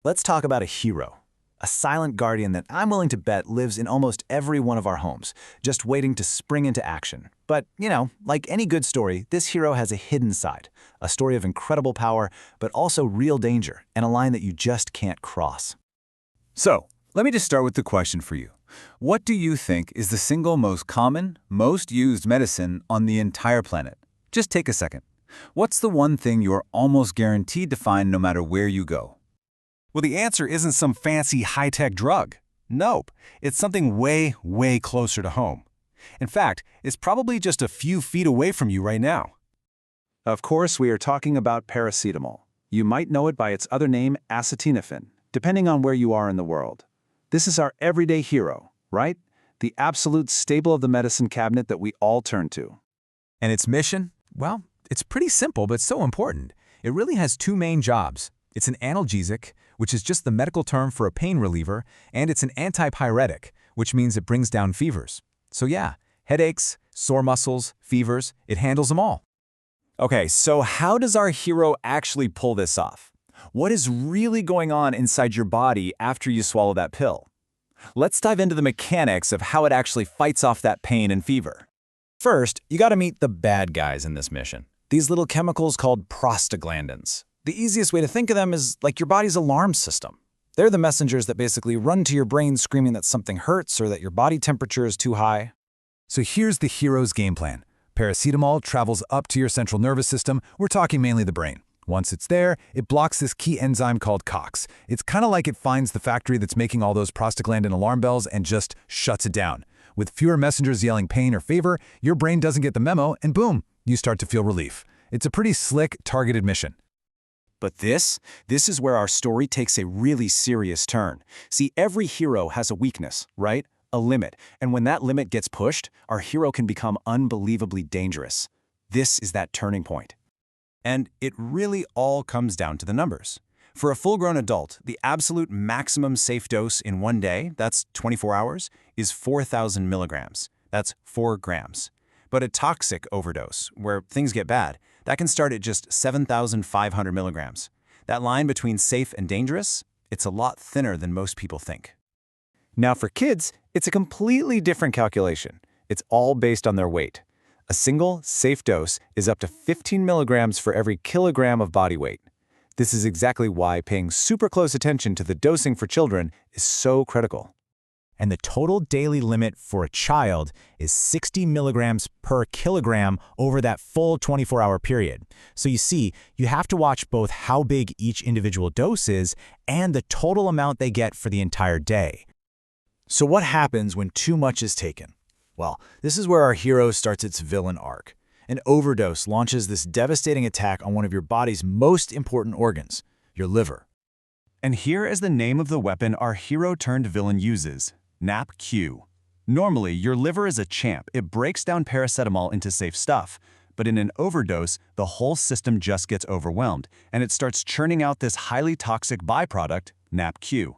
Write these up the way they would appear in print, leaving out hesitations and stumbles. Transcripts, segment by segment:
Let's talk about a hero, a silent guardian that I'm willing to bet lives in almost every one of our homes, just waiting to spring into action. But, like any good story, this hero has a hidden side, a story of incredible power, but also real danger, and a line that you just can't cross. So, let me just start with the question for you. What do you think is the single most common, most used medicine on the entire planet? Just take a second. What's the one thing you're almost guaranteed to find no matter where you go? Well, the answer isn't some fancy high-tech drug. Nope, it's something way, way closer to home. In fact, it's probably just a few feet away from you right now. Of course, we are talking about paracetamol. You might know it by its other name, acetaminophen, depending on where you are in the world. This is our everyday hero, right? The absolute staple of the medicine cabinet that we all turn to. And its mission? Well, it's pretty simple but so important. It really has two main jobs. It's an analgesic, which is just the medical term for a pain reliever, and it's an antipyretic, which means it brings down fevers. So yeah, headaches, sore muscles, fevers, it handles them all. Okay, so how does our hero actually pull this off? What is really going on inside your body after you swallow that pill? Let's dive into the mechanics of how it actually fights off that pain and fever. First, you gotta meet the bad guys in this mission. These little chemicals called prostaglandins. The easiest way to think of them is like your body's alarm system. They're the messengers that basically run to your brain screaming that something hurts or that your body temperature is too high. So here's the hero's game plan. Paracetamol travels up to your central nervous system. We're talking mainly the brain. Once it's there, it blocks this key enzyme called COX. It's kind of like it finds the factory that's making all those prostaglandin alarm bells and just shuts it down. With fewer messengers yelling pain or fever, your brain doesn't get the memo, and boom, you start to feel relief. It's a pretty slick, targeted mission. But this is where our story takes a really serious turn. See, every hero has a weakness, right? A limit. And when that limit gets pushed, our hero can become unbelievably dangerous. This is that turning point. And it really all comes down to the numbers. For a full-grown adult, the absolute maximum safe dose in one day, that's 24 hours, is 4,000 milligrams. That's 4 grams. But a toxic overdose, where things get bad, that can start at just 7,500 milligrams. That line between safe and dangerous, it's a lot thinner than most people think. Now for kids, it's a completely different calculation. It's all based on their weight. A single, safe dose is up to 15 milligrams for every kilogram of body weight. This is exactly why paying super close attention to the dosing for children is so critical. And the total daily limit for a child is 60 milligrams per kilogram over that full 24-hour period. So you see, you have to watch both how big each individual dose is and the total amount they get for the entire day. So what happens when too much is taken? Well, this is where our hero starts its villain arc. An overdose launches this devastating attack on one of your body's most important organs, your liver. And here is the name of the weapon our hero-turned-villain uses. NAP-Q. Normally, your liver is a champ. It breaks down paracetamol into safe stuff. But in an overdose, the whole system just gets overwhelmed, and it starts churning out this highly toxic byproduct, NAP-Q.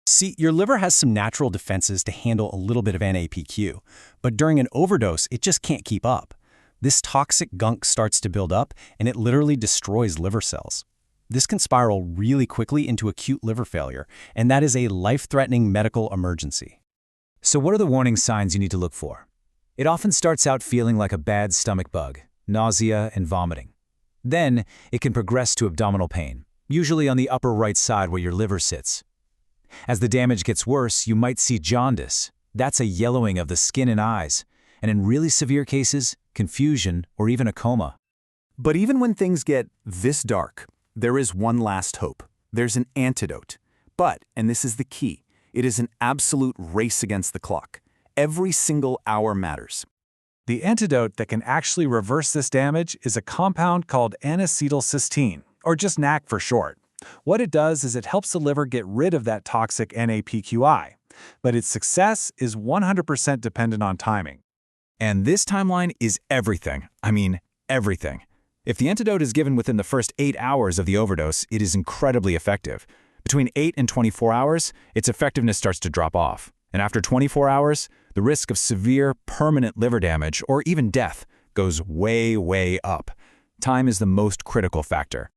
See, your liver has some natural defenses to handle a little bit of NAP-Q, but during an overdose, it just can't keep up. This toxic gunk starts to build up, and it literally destroys liver cells. This can spiral really quickly into acute liver failure, and that is a life-threatening medical emergency. So what are the warning signs you need to look for? It often starts out feeling like a bad stomach bug, nausea and vomiting. Then it can progress to abdominal pain, usually on the upper right side where your liver sits. As the damage gets worse, you might see jaundice. That's a yellowing of the skin and eyes, and in really severe cases, confusion or even a coma. But even when things get this dark, there is one last hope. There's an antidote. But, and this is the key, it is an absolute race against the clock. Every single hour matters. The antidote that can actually reverse this damage is a compound called N-acetylcysteine, or just NAC for short. What it does is it helps the liver get rid of that toxic NAPQI, but its success is 100% dependent on timing. And this timeline is everything. I mean, everything. If the antidote is given within the first 8 hours of the overdose, it is incredibly effective. Between 8 and 24 hours, its effectiveness starts to drop off. And after 24 hours, the risk of severe, permanent liver damage or even death goes way, way up. Time is the most critical factor.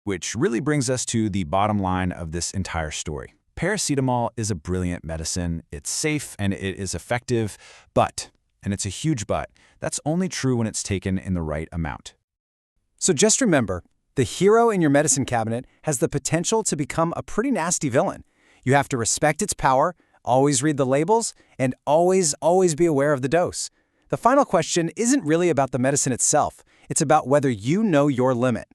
Which really brings us to the bottom line of this entire story. Paracetamol is a brilliant medicine, it's safe and it is effective, but, and it's a huge but, that's only true when it's taken in the right amount. So just remember, the hero in your medicine cabinet has the potential to become a pretty nasty villain. You have to respect its power, always read the labels, and always be aware of the dose. The final question isn't really about the medicine itself. It's about whether you know your limit.